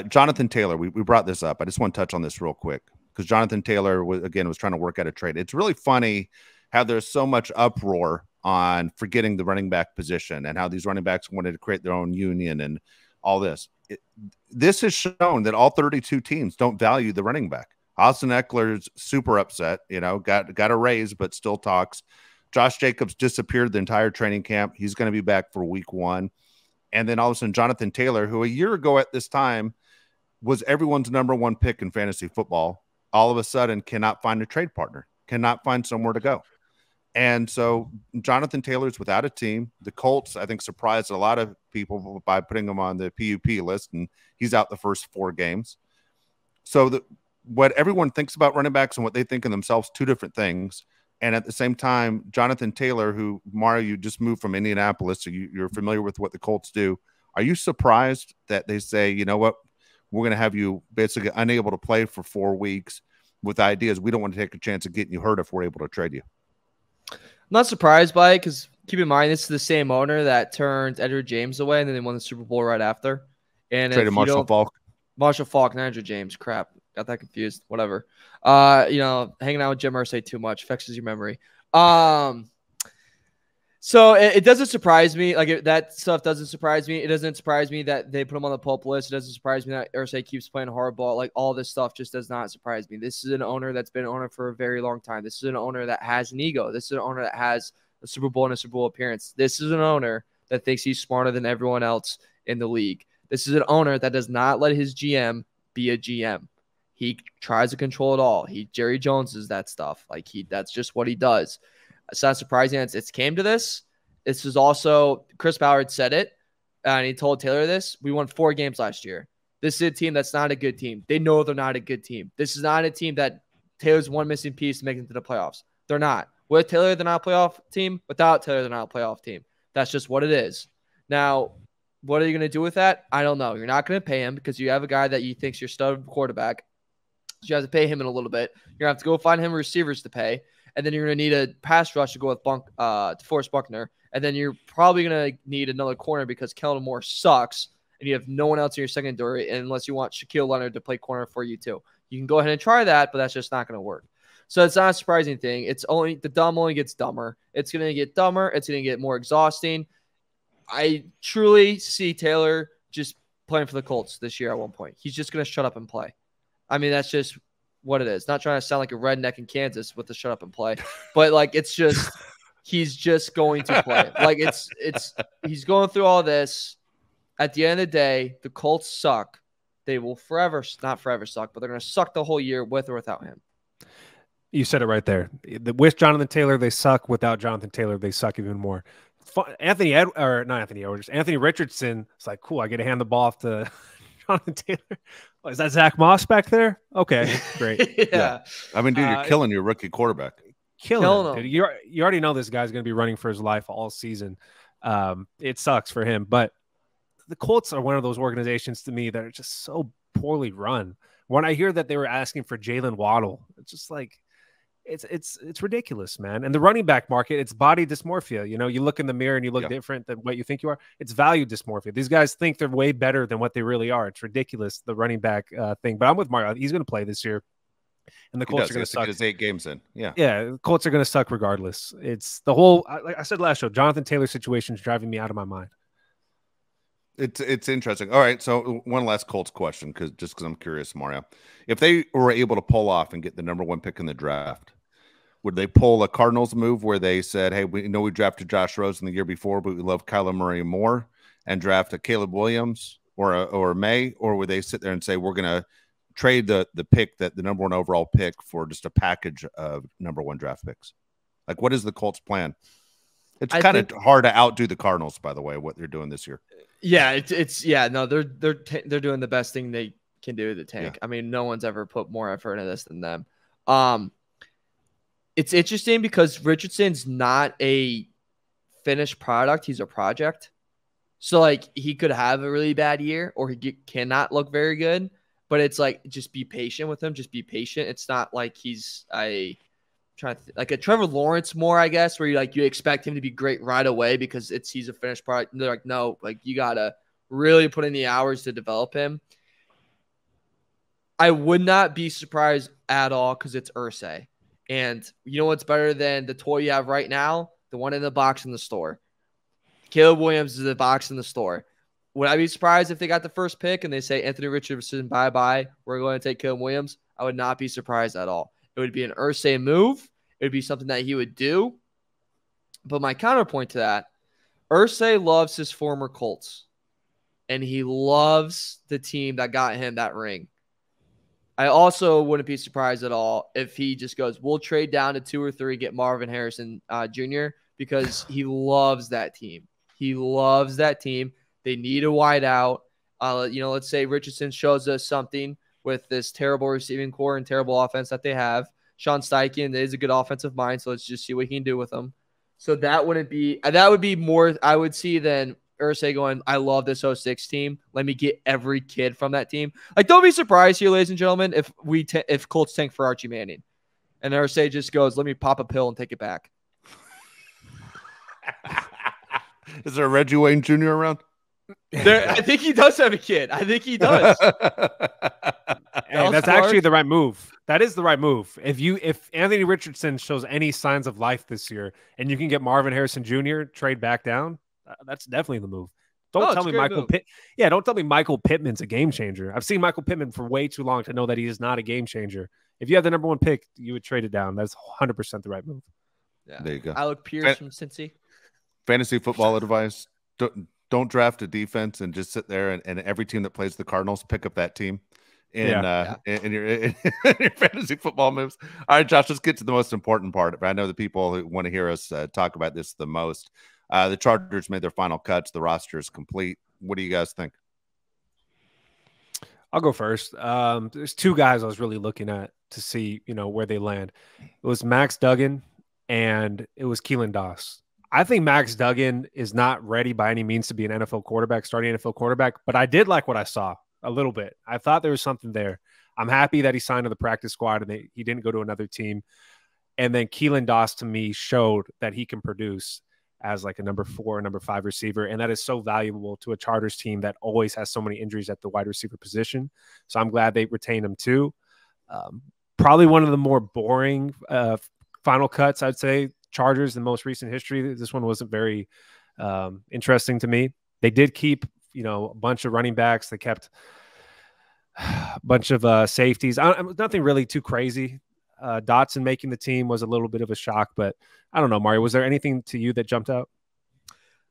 Jonathan Taylor, we brought this up. I just want to touch on this real quick because Jonathan Taylor was trying to work out a trade. It's really funny how there's so much uproar on forgetting the running back position and how these running backs wanted to create their own union and all this. this has shown that all 32 teams don't value the running back. Austin Eckler's super upset, got a raise, but still talks. Josh Jacobs disappeared the entire training camp. He's going to be back for week 1. And then all of a sudden, Jonathan Taylor, who a year ago at this time was everyone's number 1 pick in fantasy football, all of a sudden cannot find a trade partner, cannot find somewhere to go. And so Jonathan Taylor's without a team. The Colts, I think, surprised a lot of people by putting him on the PUP list, and he's out the first 4 games. So what everyone thinks about running backs and what they think of themselves, 2 different things. And at the same time, Jonathan Taylor, who, Mario, you just moved from Indianapolis, so you're familiar with what the Colts do. Are you surprised that they say, you know what, we're going to have you basically unable to play for 4 weeks with the ideas we don't want to take a chance of getting you hurt if we're able to trade you? I'm not surprised by it because keep in mind, this is the same owner that turned Edward James away and then they won the Super Bowl right after. And traded Marshall Faulk. Marshall Faulk, not Andrew James. Crap. Got that confused. Whatever. Hanging out with Jim Irsay too much fixes your memory. So it doesn't surprise me. That stuff doesn't surprise me. It doesn't surprise me that they put him on the pulp list. It doesn't surprise me that Irsay keeps playing hardball. All this stuff just does not surprise me. This is an owner that's been an owner for a very long time. This is an owner that has an ego. This is an owner that has a Super Bowl and a Super Bowl appearance. This is an owner that thinks he's smarter than everyone else in the league. This is an owner that does not let his GM be a GM. He tries to control it all. Jerry Jones is that stuff. That's just what he does. It's not surprising it's came to this. This is also, Chris Ballard said it, and he told Taylor this. We won 4 games last year. This is a team that's not a good team. They know they're not a good team. This is not a team that Taylor's one missing piece to make it to the playoffs. They're not. With Taylor, they're not a playoff team. Without Taylor, they're not a playoff team. That's just what it is. Now, what are you going to do with that? I don't know. You're not going to pay him because you have a guy that you think's your stud quarterback. So you have to pay him in a little bit. You're going to have to go find him receivers to pay. And then you're going to need a pass rush to go with DeForest Buckner. And then you're probably going to need another corner because Kellen Moore sucks. And you have no one else in your secondary unless you want Shaquille Leonard to play corner for you too. You can go ahead and try that, but that's just not going to work. So it's not a surprising thing. It's only the dumb only gets dumber. It's going to get dumber. It's going to get more exhausting. I truly see Taylor just playing for the Colts this year at one point. He's just going to shut up and play. I mean, that's just what it is. Not trying to sound like a redneck in Kansas with the shut up and play, but it's just he's just going to play. He's going through all this. At the end of the day, the Colts suck. They will not forever suck, but they're going to suck the whole year with or without him. You said it right there. With Jonathan Taylor, they suck. Without Jonathan Taylor, they suck even more. Anthony Richardson. It's like, cool. I get to hand the ball off to Jonathan Taylor. Oh, is that Zach Moss back there? Okay, great. Yeah. I mean, dude, you're killing your rookie quarterback. Killing him. Dude. You already know this guy's going to be running for his life all season. It sucks for him, but the Colts are one of those organizations to me that are just so poorly run. When I hear that they were asking for Jalen Waddle, it's just like it's ridiculous, man. And the running back market, it's body dysmorphia. You look in the mirror and you look different than what you think you are. It's value dysmorphia. These guys think they're way better than what they really are. It's ridiculous, the running back thing. But I'm with Mario. He's going to play this year. And the Colts are going to suck. His 8 games in. Yeah. Yeah. The Colts are going to suck regardless. It's the whole, like I said last show, Jonathan Taylor situation is driving me out of my mind. It's interesting. All right. So one last Colts question, because I'm curious, Mario. If they were able to pull off and get the number 1 pick in the draft, would they pull a Cardinals move where they said, hey, we know we drafted Josh Rosen the year before, but we love Kyler Murray more, and draft a Caleb Williams or May? Or would they sit there and say, we're going to trade the pick, the number 1 overall pick, for just a package of number 1 draft picks? What is the Colts plan? It's kind of hard to outdo the Cardinals, by the way, what they're doing this year. Yeah, they're doing the best thing they can do to tank. Yeah. I mean, no one's ever put more effort into this than them. It's interesting because Richardson's not a finished product. He's a project. So, he could have a really bad year or he cannot look very good. But it's just be patient with him. Just be patient. It's not like he's a Trevor Lawrence more, I guess, where you expect him to be great right away because he's a finished product. And they're like, no, you got to really put in the hours to develop him. I would not be surprised at all because it's Irsay. And you know what's better than the toy you have right now? The one in the box in the store. Caleb Williams is the box in the store. Would I be surprised if they got the first pick and they say Anthony Richardson, bye-bye, we're going to take Caleb Williams? I would not be surprised at all. It would be an Irsay move. It would be something that he would do. But my counterpoint to that, Irsay loves his former Colts, and he loves the team that got him that ring. I also wouldn't be surprised at all if he just goes, we'll trade down to 2 or 3, get Marvin Harrison Jr., because he loves that team. He loves that team. They need a wide out. Let's say Richardson shows us something with this terrible receiving core and terrible offense that they have. Sean Steichen is a good offensive mind, so let's just see what he can do with them. So that would be more I would see than Irsay going, I love this 06 team. Let me get every kid from that team. Like, don't be surprised here, ladies and gentlemen, if Colts tank for Archie Manning. And Irsay just goes, let me pop a pill and take it back. Is there a Reggie Wayne Jr. around? I think he does have a kid. I think he does. Hey, that's actually the right move. That is the right move. If Anthony Richardson shows any signs of life this year and you can get Marvin Harrison Jr. trade back down, that's definitely the move. Don't tell me Michael Pittman's a game changer. I've seen Michael Pittman for way too long to know that he is not a game changer. If you have the number 1 pick, you would trade it down. That's 100% the right move. Yeah. There you go. Alec Pierce from Cincy. Fantasy football advice: don't draft a defense and just sit there and every team that plays the Cardinals pick up that team in your fantasy football moves. All right, Josh, let's get to the most important part. I know the people who want to hear us talk about this the most. The Chargers made their final cuts. The roster is complete. What do you guys think? I'll go first. There's 2 guys I was really looking at to see, where they land. It was Max Duggan and it was Keelan Doss. I think Max Duggan is not ready by any means to be an NFL quarterback, starting NFL quarterback, but I did like what I saw a little bit. I thought there was something there. I'm happy that he signed to the practice squad and he didn't go to another team. And then Keelan Doss, to me, showed that he can produce as like a number 4, number 5 receiver. And that is so valuable to a Chargers team that always has so many injuries at the wide receiver position. So I'm glad they retained him too. Probably one of the more boring final cuts, I'd say, Chargers in most recent history. This one wasn't very interesting to me. They did keep, a bunch of running backs. They kept a bunch of safeties. Nothing really too crazy. Dotson making the team was a little bit of a shock, but I don't know, Mario, was there anything to you that jumped out?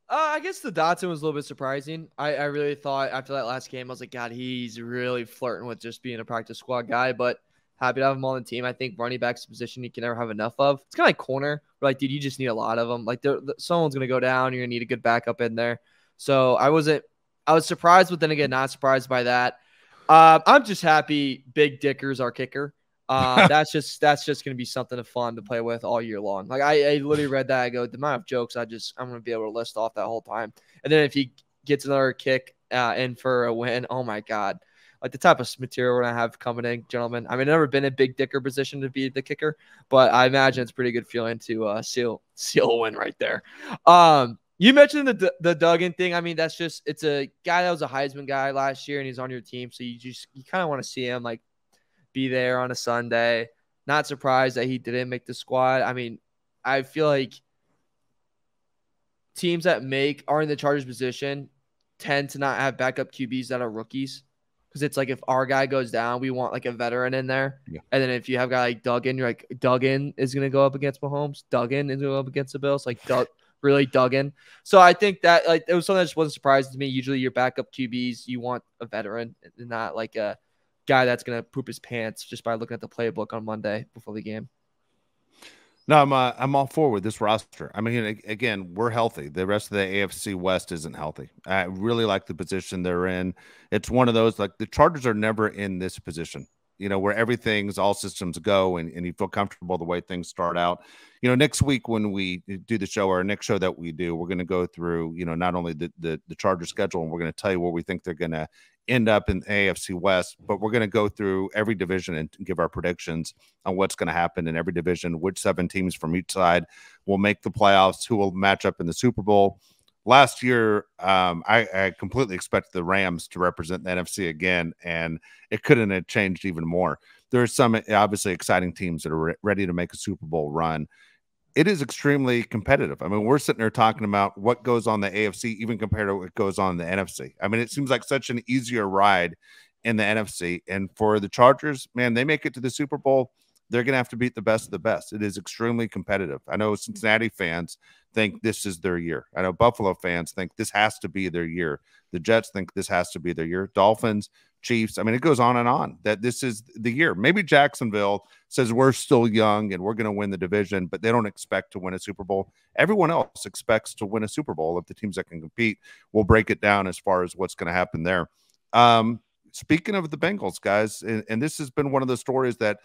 I guess the Dotson was a little bit surprising. I really thought after that last game, I was like, God, he's really flirting with just being a practice squad guy, but happy to have him on the team. I think running back's a position you can never have enough of. It's kind of like corner, where like, dude, you just need a lot of them. Like, someone's going to go down. You're going to need a good backup in there. So I was surprised, but then again, not surprised by that. I'm just happy Big Dicker's our kicker. That's just going to be something fun to play with all year long. Like I literally read that. I go, the amount of jokes I'm going to be able to list off that whole time. And then if he gets another kick in for a win, oh my God. Like the type of material we're going to have coming in, gentlemen. I mean, I've never been in Big Dicker position to be the kicker, but I imagine it's a pretty good feeling to seal a win right there. You mentioned the Duggan thing. I mean, it's a guy that was a Heisman guy last year and he's on your team. So you kind of want to see him like be there on a Sunday. Not surprised that he didn't make the squad. I mean, I feel like teams that are in the Chargers position tend to not have backup QBs that are rookies. Because it's like if our guy goes down, we want like a veteran in there. Yeah. And then if you have a guy like Duggan, you're like, Duggan is going to go up against Mahomes. Duggan is going to go up against the Bills. Like, really Duggan. So I think that like it was something that just wasn't surprising to me. Usually your backup QBs, you want a veteran and not like a guy that's going to poop his pants just by looking at the playbook on Monday before the game. No, I'm all for with this roster. I mean, again, we're healthy. The rest of the AFC West isn't healthy. I really like the position they're in. It's one of those, like the Chargers are never in this position, where everything's all systems go and you feel comfortable the way things start out. Next week when we do the show, or our next show that we do, we're going to go through, not only the Chargers schedule, and we're going to tell you where we think they're going to end up in AFC West, but we're going to go through every division and give our predictions on what's going to happen in every division, which 7 teams from each side will make the playoffs, who will match up in the Super Bowl. Last year, I completely expected the Rams to represent the NFC again, and it couldn't have changed even more. There are some obviously exciting teams that are ready to make a Super Bowl run. it is extremely competitive. I mean, we're sitting there talking about what goes on the AFC, even compared to what goes on the NFC. I mean, it seems like such an easier ride in the NFC. And for the Chargers, man, they make it to the Super Bowl, they're going to have to beat the best of the best. It is extremely competitive. I know Cincinnati fans think this is their year. I know Buffalo fans think this has to be their year. The Jets think this has to be their year. Dolphins, Chiefs. I mean, it goes on and on that this is the year. Maybe Jacksonville says we're still young and we're going to win the division, but they don't expect to win a Super Bowl. Everyone else expects to win a Super Bowl if the teams that can compete. We'll break it down as far as what's going to happen there. Speaking of the Bengals, guys, and this has been one of the stories that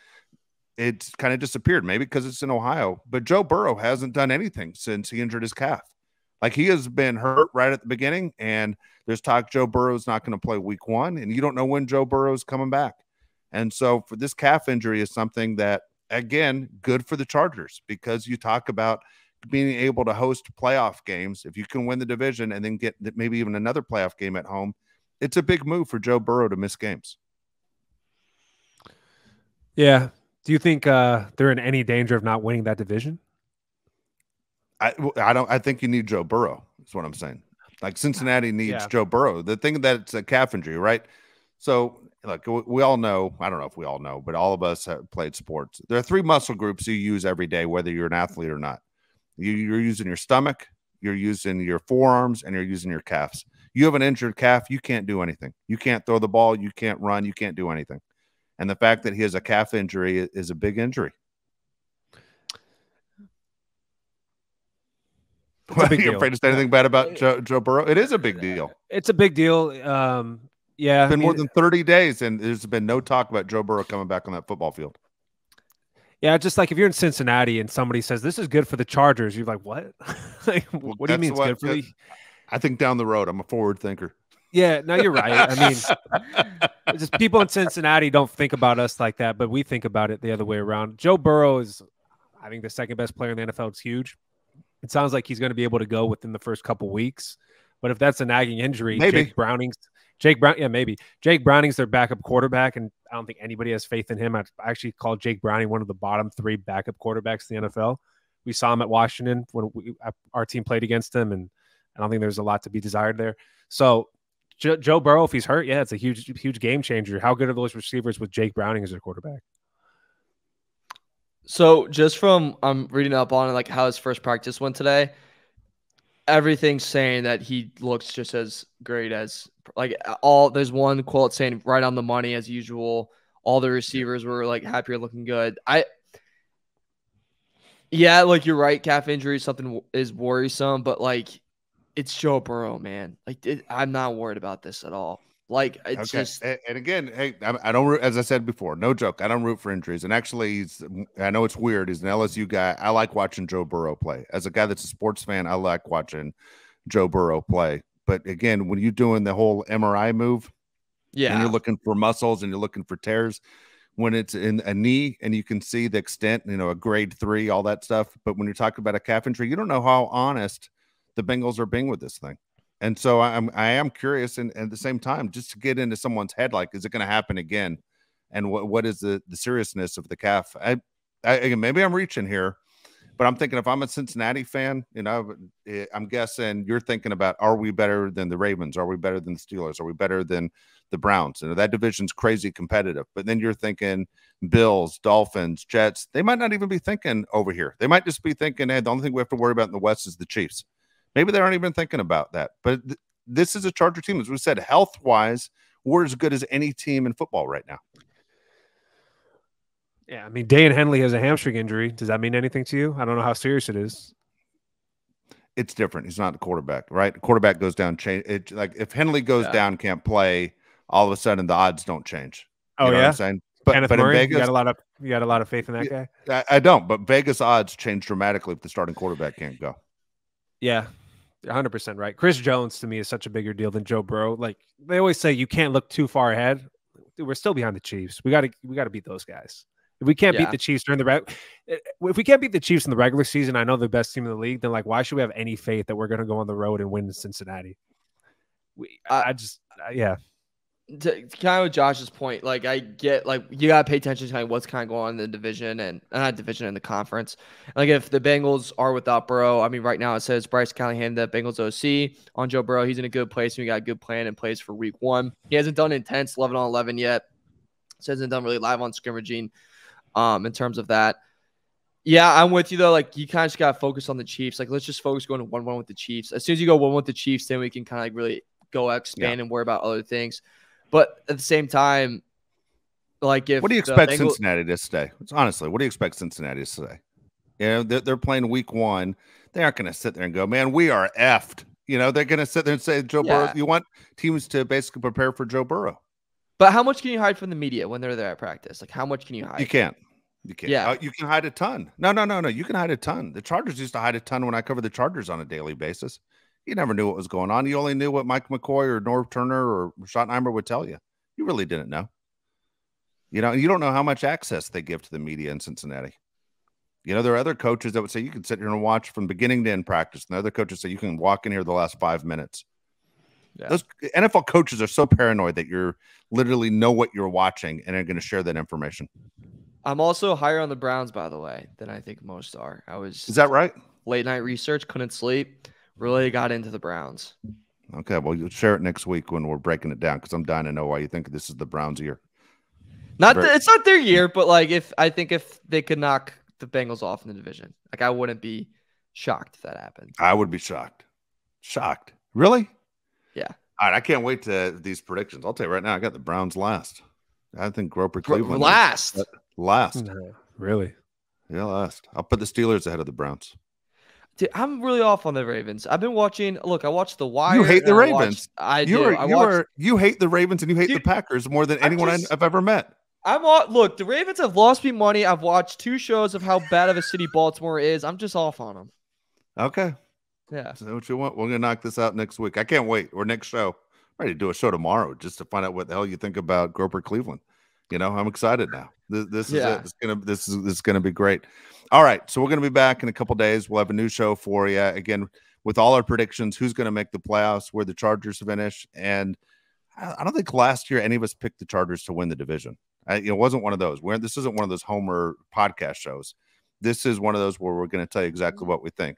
it's kind of disappeared, maybe because it's in Ohio, but Joe Burrow hasn't done anything since he injured his calf. Like, he has been hurt right at the beginning, and there's talk Joe Burrow's not going to play week 1, and you don't know when Joe Burrow's coming back. And so for this calf injury is something that, again, good for the Chargers, because you talk about being able to host playoff games. If you can win the division and then get maybe even another playoff game at home, it's a big move for Joe Burrow to miss games. Yeah. Do you think they're in any danger of not winning that division? I think you need Joe Burrow, is what I'm saying. Like, Cincinnati needs Joe Burrow. The thing that it's a calf injury, right? So, look, we all know, I don't know if we all know, but all of us have played sports. There are 3 muscle groups you use every day, whether you're an athlete or not. You're using your stomach, you're using your forearms, and you're using your calves. You have an injured calf, you can't do anything. You can't throw the ball, you can't run, you can't do anything. And the fact that he has a calf injury is a big injury. Are you afraid to say anything bad about Joe Burrow? It is a big deal. It's a big deal. Yeah. It's been more than 30 days, and there's been no talk about Joe Burrow coming back on that football field. Yeah, just like if you're in Cincinnati and somebody says, this is good for the Chargers, you're like, what? Like, what do you mean it's good for the... I think down the road, I'm a forward thinker. Yeah, no, you're right. I mean, just people in Cincinnati don't think about us like that, but we think about it the other way around. Joe Burrow is, I think, the second best player in the NFL. It's huge. It sounds like he's going to be able to go within the first couple weeks. But if that's a nagging injury, maybe. Jake Browning's their backup quarterback, and I don't think anybody has faith in him. I actually called Jake Browning one of the bottom 3 backup quarterbacks in the NFL. We saw him at Washington when our team played against him, and I don't think there's a lot to be desired there. So Joe Burrow, if he's hurt, yeah, it's a huge game changer. How good are those receivers with Jake Browning as their quarterback? So just from I'm reading up on it, like how his first practice went today, everything's saying that he looks just as great as there's one quote saying right on the money as usual. All the receivers were like happier, looking good. Like you're right, calf injury something is worrisome, but like it's Joe Burrow, man. Like I'm not worried about this at all. Like it's just, and again, hey, I don't, as I said before, no joke, I don't root for injuries. And actually, I know it's weird. He's an LSU guy. I like watching Joe Burrow play. As a guy that's a sports fan, I like watching Joe Burrow play. But again, when you're doing the whole MRI move, and you're looking for muscles and you're looking for tears, when it's in a knee and you can see the extent, a grade 3, all that stuff. But when you're talking about a calf injury, you don't know how honest the Bengals are being with this thing. And so I am curious, and at the same time, just to get into someone's head, like, is it going to happen again? And what is the seriousness of the calf? Maybe I'm reaching here, but I'm thinking if I'm a Cincinnati fan, I'm guessing you're thinking about, are we better than the Ravens? Are we better than the Steelers? Are we better than the Browns? That division's crazy competitive. But then you're thinking Bills, Dolphins, Jets. They might not even be thinking over here. They might just be thinking, hey, the only thing we have to worry about in the West is the Chiefs. Maybe they aren't even thinking about that. But this is a Charger team. As we said, health-wise, we're as good as any team in football right now. Yeah, I mean, Dayan Henley has a hamstring injury. Does that mean anything to you? I don't know how serious it is. It's different. He's not the quarterback, right? The quarterback goes down. Like if Henley goes down, can't play, all of a sudden the odds don't change. You know what I'm saying? But Kenneth in Murray, Vegas, you got a lot of faith in that guy? I don't, but Vegas odds change dramatically if the starting quarterback can't go. Yeah. 100% right. Chris Jones to me is such a bigger deal than Joe Burrow. Like they always say, you can't look too far ahead. Dude, we're still behind the Chiefs. We got to beat those guys. If we can't beat the Chiefs if we can't beat the Chiefs in the regular season, I know the best team in the league. Then like, why should we have any faith that we're going to go on the road and win in Cincinnati? Yeah. kind of with Josh's point, like I get, like you gotta pay attention to kind of what's kind of going on in the division and not division in the conference. Like if the Bengals are without Burrow, I mean, right now it says Bryce Callahan, the Bengals OC, on Joe Burrow. He's in a good place. We got a good plan in place for Week 1. He hasn't done intense 11-on-11 yet. So hasn't done really live on scrimmaging. In terms of that, yeah, I'm with you though. Like you kind of just gotta focus on the Chiefs. Like let's just focus going to 1-1 with the Chiefs. As soon as you go 1-1 with the Chiefs, then we can kind of like really go expand and worry about other things. But at the same time, like if what do you expect Cincinnati to stay? Honestly, what do you expect Cincinnati to stay? You know, they're playing Week 1. They aren't going to sit there and go, man, we are effed. You know, they're going to sit there and say, Joe Burrow. You want teams to basically prepare for Joe Burrow. But how much can you hide from the media when they're there at practice? Like, how much can you hide? You can't. Yeah, you can hide a ton. No. You can hide a ton. The Chargers used to hide a ton when I covered the Chargers on a daily basis. You never knew what was going on. You only knew what Mike McCoy or Norv Turner or Schottenheimer would tell you. You really didn't know. You know, you don't know how much access they give to the media in Cincinnati. You know, there are other coaches that would say you can sit here and watch from beginning to end practice. And the other coaches say you can walk in here the last 5 minutes. Yeah. Those NFL coaches are so paranoid that you're literally know what you're watching and are going to share that information. I'm also higher on the Browns, by the way, than I think most are. Is that right? Late night research, couldn't sleep. Really got into the Browns. Okay, well, you'll share it next week when we're breaking it down because I'm dying to know why you think this is the Browns' year. It's not their year, but like if they could knock the Bengals off in the division, like I wouldn't be shocked if that happened. I would be shocked. Shocked. Really? Yeah. All right, I can't wait to these predictions. I'll tell you right now, I got the Browns last. I think Groper Cleveland last. No, really? Yeah, last. I'll put the Steelers ahead of the Browns. Dude, I'm really off on the Ravens. I've been watching. Look, I watched The Wire. You hate the Ravens. You hate the Ravens and you hate the Packers more than anyone I've ever met. Look, the Ravens have lost me money. I've watched 2 shows of how bad of a city Baltimore is. I'm just off on them. Okay. Yeah. So what you want? We're gonna knock this out next week. I can't wait. Or next show. I'm ready to do a show tomorrow just to find out what the hell you think about Groper Cleveland. You know, I'm excited now. This is it. This is gonna be great. All right, so we're gonna be back in a couple days. We'll have a new show for you again with all our predictions. Who's gonna make the playoffs? Where the Chargers finish? And I don't think last year any of us picked the Chargers to win the division. It wasn't one of those. This isn't one of those Homer podcast shows. This is one of those where we're going to tell you exactly what we think.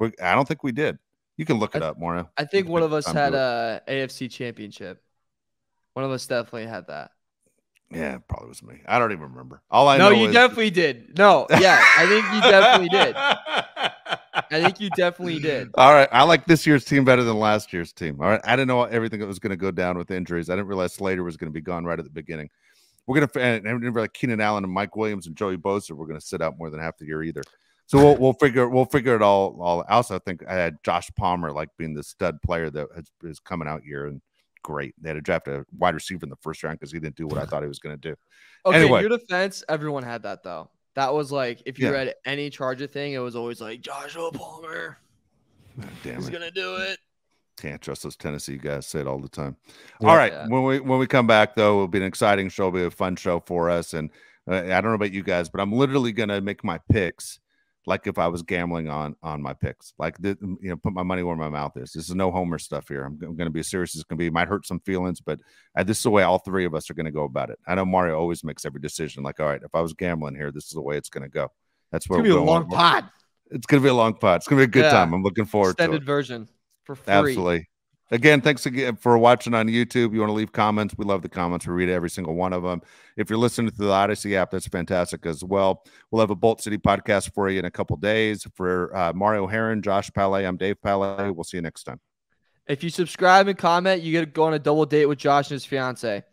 I don't think we did. You can look it up, Mario. I think one of us had a AFC championship. One of us definitely had that. Yeah, probably was me. I don't even remember. All I know you definitely did. No, yeah, I think you definitely did. I think you definitely did. All right. I like this year's team better than last year's team. All right. I didn't know everything that was going to go down with injuries. I didn't realize Slater was going to be gone right at the beginning. We're going to, and like Keenan Allen and Mike Williams and Joey Bosa, we're going to sit out more than half the year either. So we'll figure it all. I also think I had Josh Palmer like being the stud player that is coming out here and great. They had to draft a wide receiver in the first round because he didn't do what I thought he was going to do. Okay, anyway, in your defense, everyone had that though. That was like if you read any Charger thing, it was always like Joshua Palmer. He's gonna do it. Can't trust those Tennessee guys. Say it all the time. Yeah, all right, when we come back though, it'll be an exciting show. It'll be a fun show for us. And I don't know about you guys, but I'm literally gonna make my picks like if I was gambling on my picks. Like put my money where my mouth is. This is no Homer stuff here. I'm going to be as serious as it can be. It might hurt some feelings, but this is the way all three of us are going to go about it. I know Mario always makes every decision. Like, all right, if I was gambling here, this is the way it's going to go. That's where it's going to be a long pod. It's going to be a long pod. It's going to be a good time. I'm looking forward to it. Extended version for free. Absolutely. Again, thanks again for watching on YouTube. You want to leave comments? We love the comments. We read every single one of them. If you're listening to the Odyssey app, that's fantastic as well. We'll have a Bolt City podcast for you in a couple days. For Mario Heron, Josh Palais, I'm Dave Palais. We'll see you next time. If you subscribe and comment, you get to go on a double date with Josh and his fiance.